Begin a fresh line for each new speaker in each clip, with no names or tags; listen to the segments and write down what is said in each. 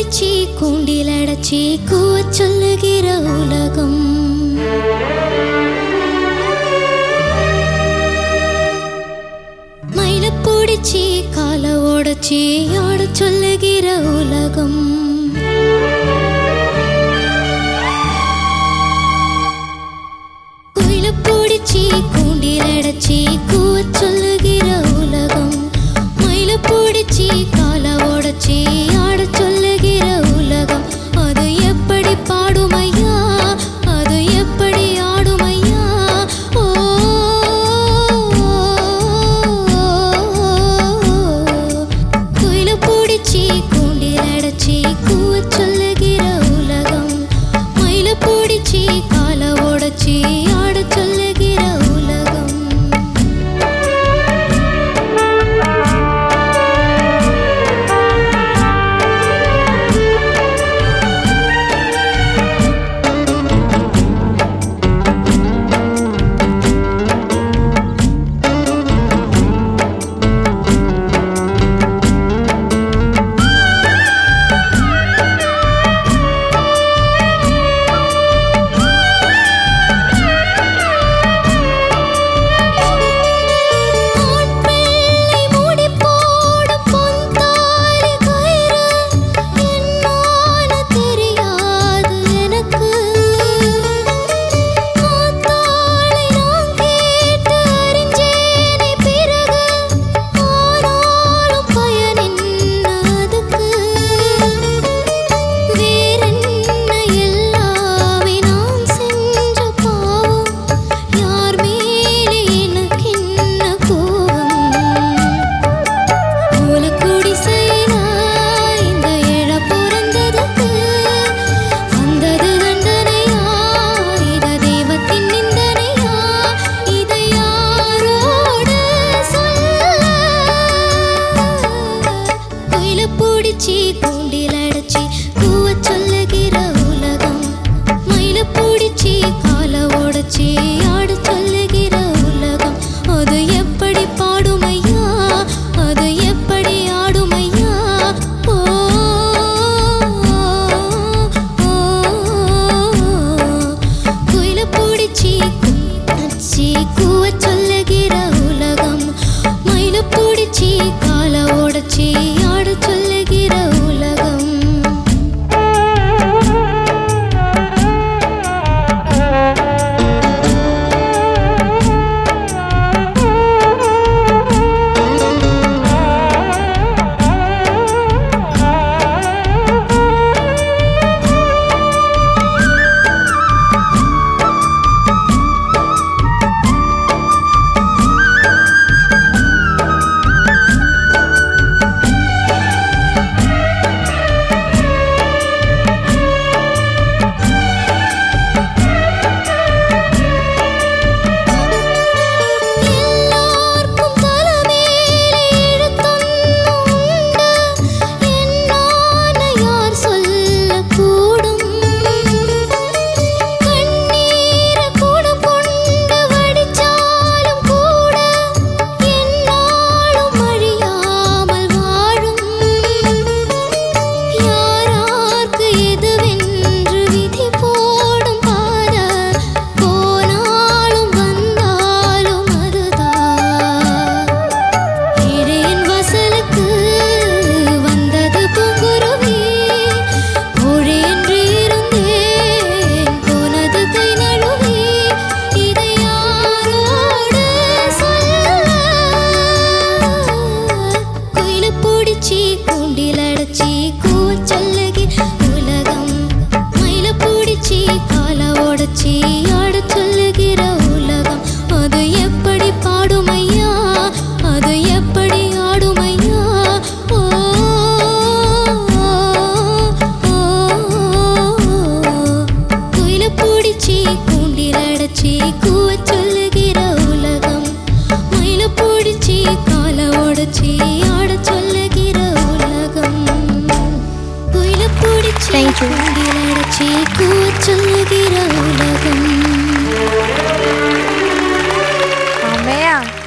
பிடிச்சி கூண்டில் அடைச்சி கூவ சொல்லுகிற உலகம். மயில பிடிச்சி கால ஓடச்சி ஆட சொல்லுகிற உலகம். குயில பிடிச்சி கூண்டில் அடைச்சி கூவ சொல்லுகிற உலகம். மயில பிடிச்சி கால ஓடச்சி ஆட சொல்லுகிற உலகம். அது எப்படி பாடுமையா, அது எப்படி ஆடுமையா. ஓ குயில பிடிச்சி கூண்டில் அடைச்சி கூவ சொல்லுகிற உலகம். மயில பிடிச்சி கால ஓடச்சி ஆட சொல்லுகிற உலகம்.
Thank you.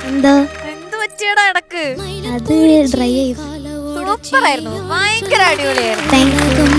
എന്താ
എന്ത് പറ്റിയടാ ഇടക്ക്?
അത് ഡ്രൈ ആയി.
സൂപ്പർ ആയിരുന്നു, ഭയങ്കര അടിപൊളിയായിരുന്നു.
Thank you.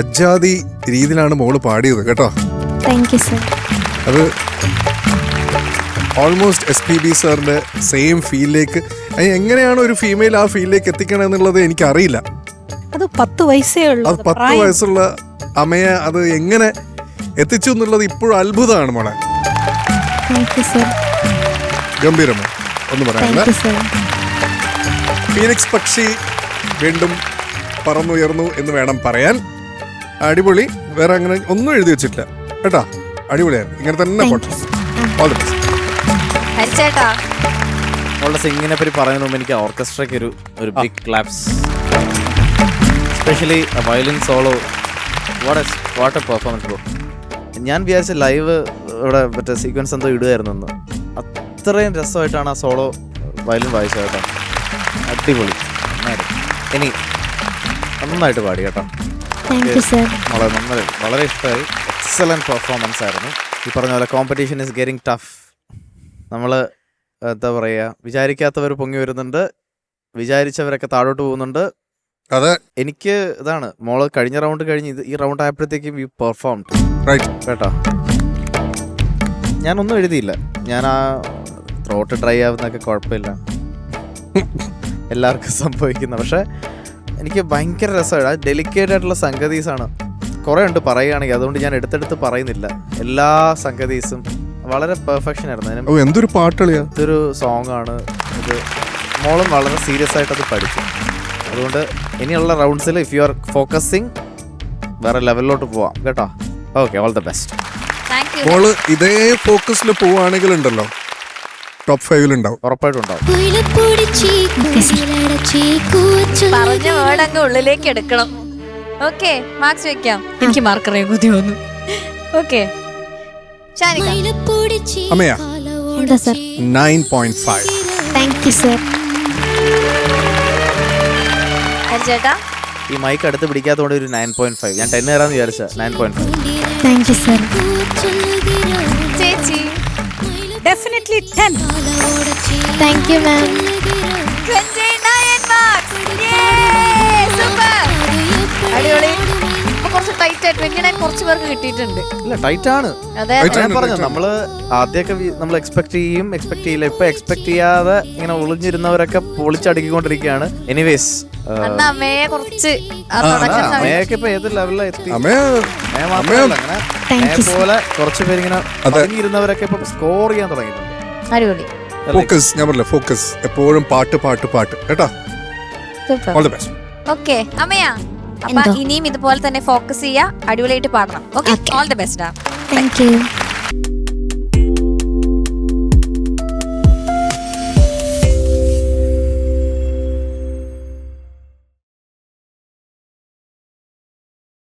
അജാതി രീതിയിലാണ് മോള് പാടിയത് കേട്ടോ.
Thank you sir.
അത് ഓൾമോസ്റ്റ് SPB സാറിന്റെ സെയിം ഫീലിലേക്ക്. എങ്ങനെയാണ് ഒരു ഫീമെയിൽ ആ ഫീലിലേക്ക് എത്തിക്കണം എന്നുള്ളത് എനിക്കറിയില്ല.
അത് 10 വയസ്സേ ഉള്ളൂ.
അത് 10 വയസ്സുള്ള അമ്മയെ അത് എങ്ങനെ എത്തിച്ചു എന്നുള്ളത് ഇപ്പോഴും അത്ഭുതമാണ് മോളെ.
Thank you sir.
ഗംഭീരമോ ഒന്നും പറയാനില്ല.
Thank you sir.
ഫീനിക്സ് പക്ഷി വീണ്ടും പറന്നുയർന്നു എന്ന് വേണം പറയാൻ. അടിപൊളി. വേറെ അങ്ങനെ ഒന്നും എഴുതി വെച്ചിട്ടില്ല കേട്ടോ. അടിപൊളിയായിരുന്നു. ഇങ്ങനെ തന്നെ പോട്ടെ. All the best.
ഹരിച്ചേട്ടാ
അവളുടെ സിംഗിനെ പറ്റി പറയുന്നതിന് മുമ്പ് എനിക്ക് ഓർക്കസ്ട്രയ്ക്ക് ഒരു big claps, especially violin solo. What a performance bro. ഞാൻ വിചാരിച്ച ലൈവ് ഇവിടെ മറ്റേ സീക്വൻസ് എന്തോ ഇടുമായിരുന്നു എന്ന്. അത്രയും രസമായിട്ടാണ് ആ സോളോ വയലിൻ വായിച്ചത് കേട്ടോ. അടിപൊളി. ഇനി നന്നായിട്ട് പാടി കേട്ടോ. വളരെ ഇഷ്ടമായി. എക്സലൻറ്റ് പെർഫോമൻസ് ആയിരുന്നു. ഈ പറഞ്ഞ പോലെ കോമ്പറ്റീഷൻ ഇസ് ഗെറ്റിംഗ് ടഫ്. നമ്മൾ എന്താ പറയുക, വിചാരിക്കാത്തവർ പൊങ്ങി വരുന്നുണ്ട്, വിചാരിച്ചവരൊക്കെ താഴോട്ട് പോകുന്നുണ്ട്.
അതെ,
എനിക്ക് ഇതാണ് മോള് കഴിഞ്ഞ റൗണ്ട് കഴിഞ്ഞ് ഈ റൗണ്ട് ആയപ്പോഴത്തേക്കും യു പെർഫോംഡ് കേട്ടോ. ഞാനൊന്നും എഴുതിയില്ല. ഞാൻ ആ ത്രോട്ട് ഡ്രൈ ആവുന്നൊക്കെ കുഴപ്പമില്ല, എല്ലാവർക്കും സംഭവിക്കുന്ന. പക്ഷെ എനിക്ക് ഭയങ്കര രസമാണ്. ആ ഡെലിക്കേറ്റ് ആയിട്ടുള്ള സംഗതീസാണ് കുറേ ഉണ്ട് പറയുകയാണെങ്കിൽ. അതുകൊണ്ട് ഞാൻ എടുത്തെടുത്ത് പറയുന്നില്ല. എല്ലാ സംഗതീസും വളരെ പെർഫെക്ഷൻ ആയിരുന്നു.
എന്തൊരു പാട്ടുകളിയാ,
ഇതൊരു സോങ് ആണ് ഇത്. മോളും വളരെ സീരിയസ് ആയിട്ട് അത് പഠിച്ചു. അതുകൊണ്ട് ഇനിയുള്ള റൗണ്ട്സിൽ ഇഫ് യു ആർ ഫോക്കസിങ് വേറെ ലെവലിലോട്ട് പോവാം കേട്ടോ. Okay, all the best.
മോള് ഇതേ ഫോക്കസിൽ പോവുകയാണെങ്കിൽ ഉണ്ടല്ലോ ടോപ്പ് 5 ഉണ്ടാവും,
ഉറപ്പായിട്ടും ഉണ്ടാവും.
പറഞ്ഞ വേർഡ് അങ്ങ് ഉള്ളിലേക്ക് എടുക്കണം. ഓക്കെ, മാർക്സ് വെക്കാം. എനിക്ക് മാർക്ക് അറിയാൻ കൊതി വന്നു. ഓക്കെ,
അമ്മയാ
എന്താ സർ?
9.5.
Thank you sir.
ഹരിച്ചേട്ടാ
ഈ മൈക്ക് അടുത്ത് പിടിക്കാത്തതുകൊണ്ട് ഒരു 9.5. ഞാൻ 10 തരാന്ന് വിചാരിച്ച 9.5.
Thank you sir.
ചേച്ചി
definitely 10.
Thank you ma'am.
29 marks. Super, അടിപൊളി. കുറച്ച് ടൈറ്റ് ആയിട്ട് 29 കുറച്ച് പേർക്ക് കിട്ടിയിട്ടുണ്ട്.
ഇല്ല, ടൈറ്റ് ആണ്.
അതെ,
ഞാൻ പറഞ്ഞു നമ്മള് ആദ്യമൊക്കെ നമ്മൾ എക്സ്പെക്ട് ചെയ്യില്ല. ഇപ്പൊ എക്സ്പെക്ട് ചെയ്യാതെ ഇങ്ങനെ ഒളിഞ്ഞിരുന്നവരൊക്കെ പൊളിച്ചടുക്കിക്കൊണ്ടിരിക്കുകയാണ്. എനിവേസ്
അമ്മയെ കുറച്ച്
അമ്മയൊക്കെ ഇപ്പൊ ഏത് ലെവലിലാണ് എത്തി.
Thank you sir.
പോലെ കുറച്ച് പേരിങ്ങനെ ഒളിഞ്ഞിരുന്നവരൊക്കെ ഇപ്പൊ സ്കോർ ചെയ്യാൻ തുടങ്ങിയിട്ടുണ്ട്.
അടിപൊളി.
ഫോക്കസ്, ഞാൻ പറഞ്ഞില്ല ഫോക്കസ് എപ്പോഴും പാട്ട് പാട്ട് പാട്ട് കേട്ടോ. All the best.
ഓക്കെ അമ്മയാ, അപ്പൊ ഇനിയും ഇതുപോലെ തന്നെ ഫോക്കസ് ചെയ്യാ, അടിപൊളിയായിട്ട് പാടണം. Okay, all the best.
Thank you.